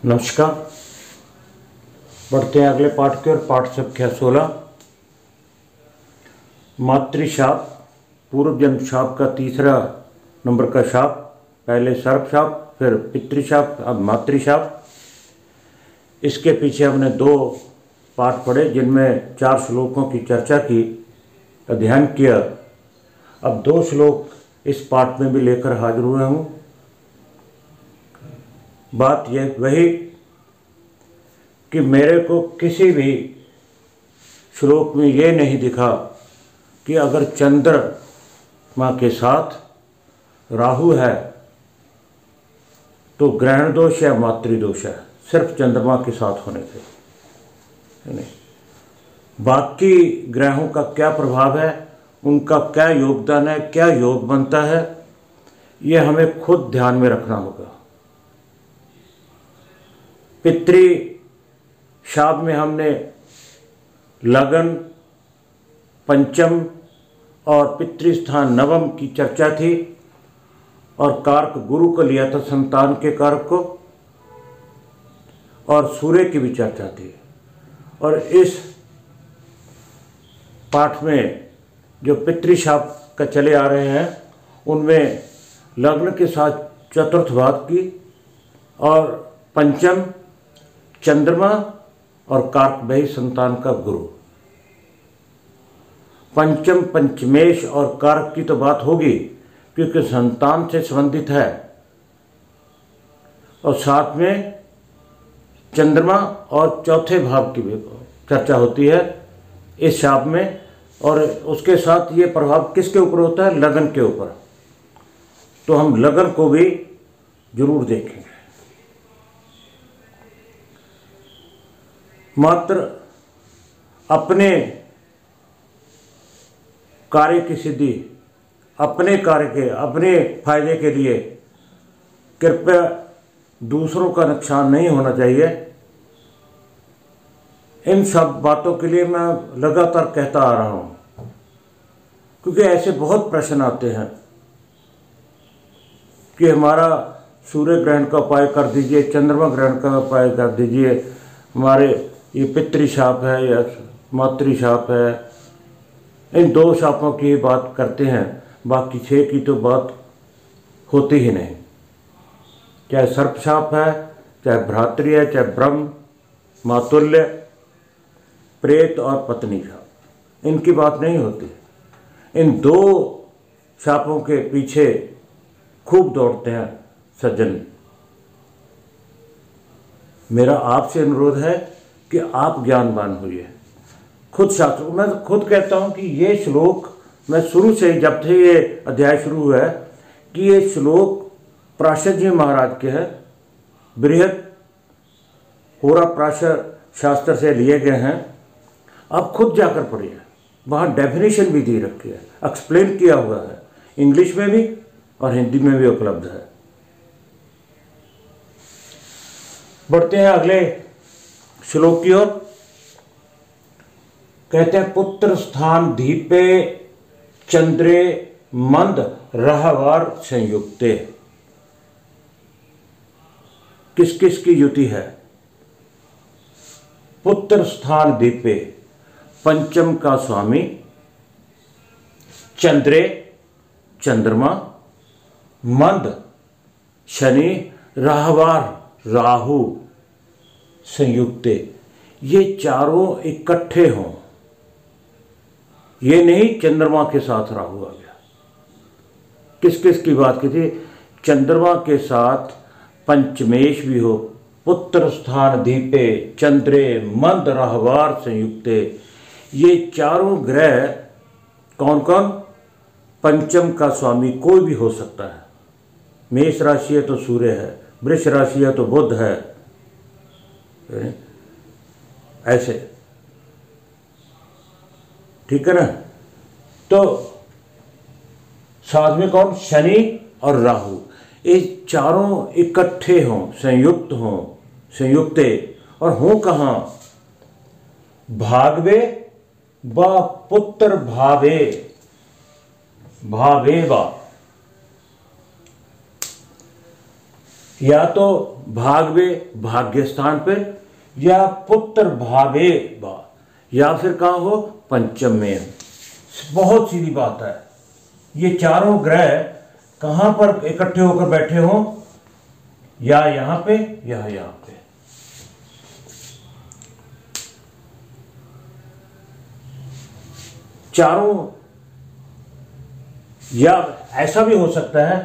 नमस्कार। बढ़ते हैं अगले पाठ की ओर। पाठ संख्या 16। मातृशाप, पूर्व जन्म शाप का तीसरा नंबर का शाप। पहले सर्प शाप, फिर पितृशाप, अब मातृशाप। इसके पीछे हमने 2 पाठ पढ़े जिनमें 4 श्लोकों की चर्चा की, अध्ययन किया। अब 2 श्लोक इस पाठ में भी लेकर हाजिर हुए हूँ। बात यह वही कि मेरे को किसी भी श्लोक में ये नहीं दिखा कि अगर चंद्रमा के साथ राहु है तो ग्रहण दोष या मातृदोष है, सिर्फ चंद्रमा के साथ होने से। नहीं, बाकी ग्रहों का क्या प्रभाव है, उनका क्या योगदान है, क्या योग बनता है, यह हमें खुद ध्यान में रखना होगा। पितृ शाप में हमने लगन, पंचम और पितृस्थान नवम की चर्चा थी और कारक गुरु को लिया था, संतान के कारक को, और सूर्य की भी चर्चा थी। और इस पाठ में जो पितृशाप का चले आ रहे हैं उनमें लग्न के साथ चतुर्थ भाव की और पंचम चंद्रमा और कारक भाई संतान का गुरु। पंचम पंचमेश और कारक की तो बात होगी क्योंकि संतान से संबंधित है, और साथ में चंद्रमा और चौथे भाव की भी चर्चा होती है इस शाप में। और उसके साथ ये प्रभाव किसके ऊपर होता है? लगन के ऊपर। तो हम लगन को भी जरूर देखेंगे। मात्र अपने कार्य की सिद्धि, अपने कार्य के, अपने फायदे के लिए कृपया दूसरों का नुकसान नहीं होना चाहिए। इन सब बातों के लिए मैं लगातार कहता आ रहा हूँ क्योंकि ऐसे बहुत प्रश्न आते हैं कि हमारा सूर्य ग्रहण का उपाय कर दीजिए, चंद्रमा ग्रहण का उपाय कर दीजिए, हमारे ये पितृशाप है या मातृशाप है। इन 2 शापों की बात करते हैं, बाकी 6 की तो बात होती ही नहीं। चाहे सर्प शाप है, चाहे भ्रातृ है, चाहे ब्रह्म, मातुल्य, प्रेत और पत्नी शाप, इनकी बात नहीं होती। इन 2 शापों के पीछे खूब दौड़ते हैं सज्जन। मेरा आपसे अनुरोध है कि आप ज्ञानवान होइए। खुद शास्त्र, मैं खुद कहता हूं कि ये श्लोक, मैं शुरू से ही जब से ये अध्याय शुरू हुआ है कि ये श्लोक पराशर जी महाराज के हैं, बृहद होरा पराशर शास्त्र से लिए गए हैं। आप खुद जाकर पढ़िए, वहाँ डेफिनेशन भी दी रखी है, एक्सप्लेन किया हुआ है, इंग्लिश में भी और हिंदी में भी उपलब्ध है। बढ़ते हैं अगले श्लोक की ओर। कहते हैं पुत्र स्थान दीपे चंद्रे मंद रहवार संयुक्ते। किस किस की युति है? पुत्र स्थान दीपे, पंचम का स्वामी, चंद्रे चंद्रमा, मंद शनि, रहवार राहु संयुक्ते। ये चारों इकट्ठे हों। ये नहीं चंद्रमा के साथ राहु आ गया। किस किस की बात की थी? चंद्रमा के साथ पंचमेश भी हो, पुत्र स्थान दीपे चंद्रे मंद रहवार संयुक्ते। ये चारों ग्रह कौन कौन? पंचम का स्वामी कोई भी हो सकता है। मेष राशि है तो सूर्य है, वृष राशि है तो बुध है, ऐसे, ठीक है ना। तो साथ में कौन? शनि और राहु। ये चारों इकट्ठे हों, संयुक्त हों, संयुक्ते। और हों कहाँ? भागवे व पुत्र भावे, भावे वा। या तो भागवे भाग्य स्थान पे, या पुत्र भावे बा, या फिर कहाँ हो पंचम में। बहुत सीधी बात है। ये चारों ग्रह कहाँ पर इकट्ठे होकर बैठे हो, या यहाँ पे या यहाँ पे। चारों, या ऐसा भी हो सकता है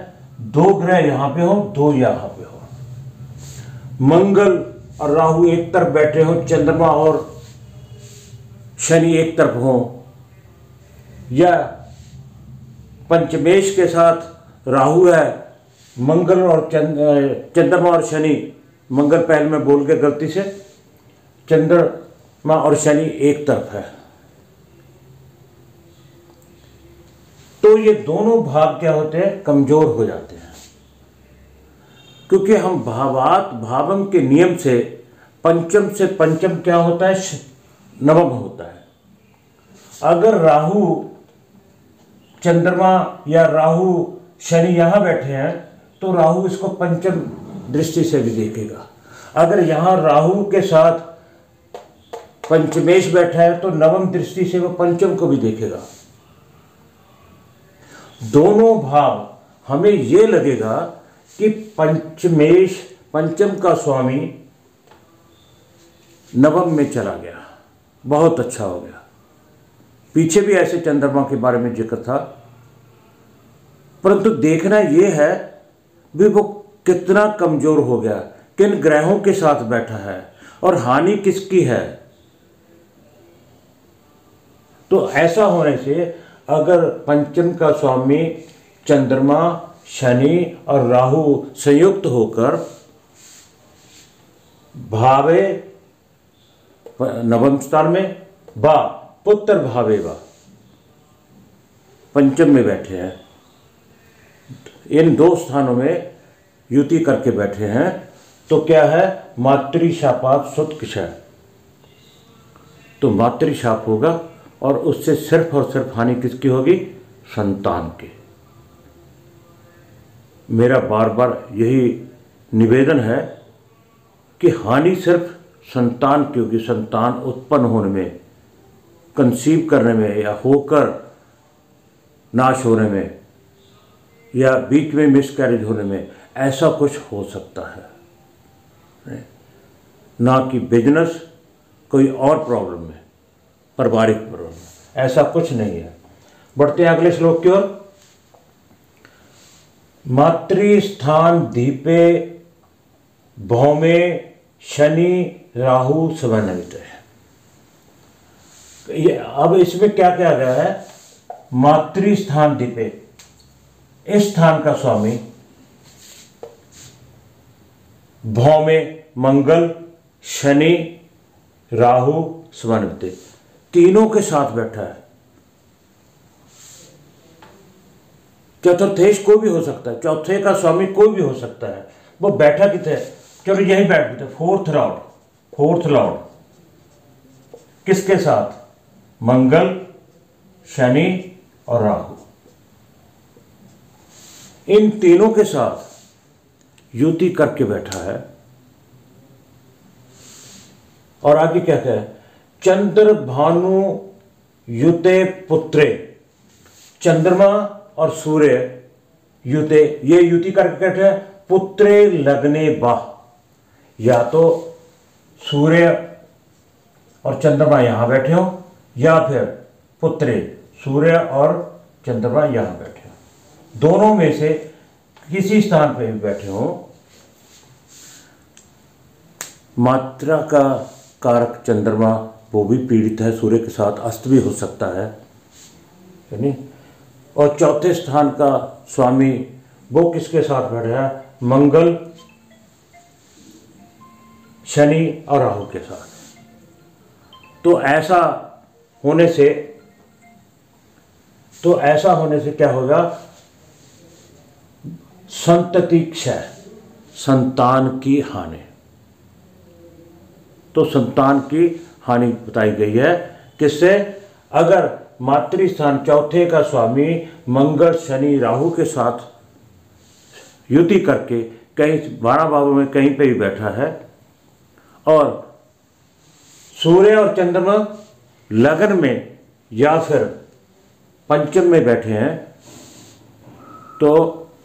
दो ग्रह यहां पे हो, दो यहां पे हो। मंगल और राहु एक तरफ बैठे हो, चंद्रमा और शनि एक तरफ हो, या पंचमेश के साथ राहु है, मंगल और चंद्रमा और शनि, मंगल पहले में बोल के गलती से, चंद्रमा और शनि एक तरफ है। तो ये दोनों भाव क्या होते हैं, कमजोर हो जाते हैं, क्योंकि हम भावात भावम के नियम से पंचम से पंचम क्या होता है, नवम होता है। अगर राहु चंद्रमा या राहु शनि यहां बैठे हैं तो राहु इसको पंचम दृष्टि से भी देखेगा। अगर यहां राहु के साथ पंचमेश बैठा है तो नवम दृष्टि से वो पंचम को भी देखेगा। दोनों भाव हमें यह लगेगा कि पंचमेश, पंचम का स्वामी नवम में चला गया, बहुत अच्छा हो गया। पीछे भी ऐसे चंद्रमा के बारे में जिक्र था, परंतु देखना यह है भी वो कितना कमजोर हो गया, किन ग्रहों के साथ बैठा है और हानि किसकी है। तो ऐसा होने से अगर पंचम का स्वामी चंद्रमा, शनि और राहु संयुक्त होकर भावे नवम स्थान में बा पुत्र भावे बा पंचम में बैठे हैं, इन दो स्थानों में युति करके बैठे हैं, तो क्या है, मातृशापात सुतकिशय, तो मातृशाप होगा और उससे सिर्फ और सिर्फ हानि किसकी होगी, संतान की। मेरा बार बार यही निवेदन है कि हानि सिर्फ संतान की होगी, संतान उत्पन्न होने में, कंसीव करने में, या होकर नाश होने में, या बीच में मिसकैरेज होने में, ऐसा कुछ हो सकता है, ना कि बिजनेस कोई और प्रॉब्लम में, पारिवारिक प्रॉब्लम, ऐसा कुछ नहीं है। बढ़ते हैं अगले श्लोक की ओर। मातृस्थान दीपे भौमे शनि राहु समन्वित है। ये अब इसमें क्या क्या गया है, मातृस्थान दीपे, इस स्थान का स्वामी भौमे मंगल शनि राहु समन्वित, तीनों के साथ बैठा है। चतुर्थेश कोई भी हो सकता है, चौथे का स्वामी कोई भी हो सकता है, वो बैठा कितने, चलो यही बैठ गए, फोर्थ लॉर्ड किसके साथ, मंगल शनि और राहु, इन तीनों के साथ युति करके बैठा है। और आगे क्या है, चंद्र भानु युते पुत्रे, चंद्रमा और सूर्य युते, ये युति करके बैठे हैं, पुत्रे लगने बाह, या तो सूर्य और चंद्रमा यहां बैठे हो, या फिर पुत्रे सूर्य और चंद्रमा यहां बैठे हो, दोनों में से किसी स्थान पर भी बैठे हो। मात्रा का कारक चंद्रमा वो भी पीड़ित है, सूर्य के साथ अस्त भी हो सकता है नहीं। और चौथे स्थान का स्वामी वो किसके साथ बैठा है, मंगल शनि और राहु के साथ। तो ऐसा होने से क्या होगा, संतति क्षय, संतान की हानि। तो संतान की हानि बताई गई है किससे, अगर मातृस्थान चौथे का स्वामी मंगल शनि राहु के साथ युति करके कहीं 12 भावों में कहीं पे भी बैठा है और सूर्य और चंद्रमा लगन में या फिर पंचम में बैठे हैं तो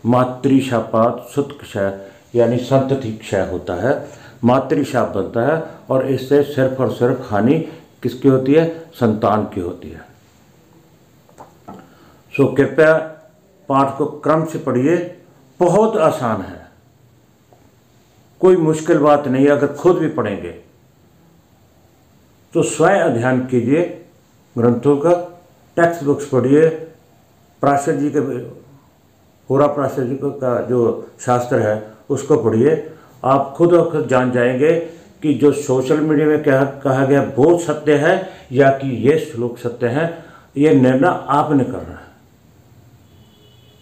मातृशापात सुत क्षय यानी संतति क्षय होता है, मातृशाप बनता है और इससे सिर्फ और सिर्फ हानि किसकी होती है? संतान की होती है। सो कृपया पाठ को क्रम से पढ़िए, बहुत आसान है, कोई मुश्किल बात नहीं है। अगर खुद भी पढ़ेंगे तो स्वयं अध्ययन कीजिए, ग्रंथों का टेक्स्ट बुक्स पढ़िए, पराशर जी के होरा पराशर जी का जो शास्त्र है उसको पढ़िए। आप खुद और खुद जान जाएंगे कि जो सोशल मीडिया में कहा गया वो सत्य है या कि ये श्लोक सत्य है। ये निर्णय आपने करना है।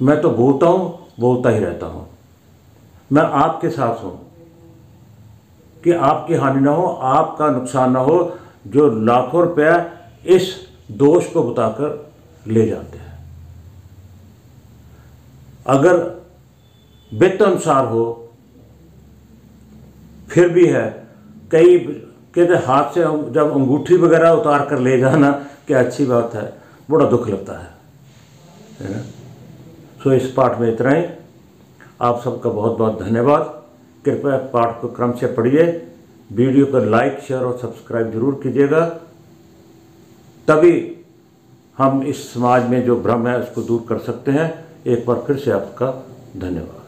मैं तो बोलता ही रहता हूँ। मैं आपके साथ हूँ कि आपकी हानि ना हो, आपका नुकसान ना हो, जो लाखों रुपया इस दोष को बताकर ले जाते हैं। अगर वित्त अनुसार हो फिर भी है, कई कहते हाथ से जब अंगूठी वगैरह उतार कर ले जाना क्या अच्छी बात है, बड़ा दुख लगता है ना। सो इस पाठ में इतना ही। आप सबका बहुत बहुत धन्यवाद। कृपया पाठ को क्रम से पढ़िए, वीडियो को लाइक शेयर और सब्सक्राइब जरूर कीजिएगा, तभी हम इस समाज में जो भ्रम है उसको दूर कर सकते हैं। एक बार फिर से आपका धन्यवाद।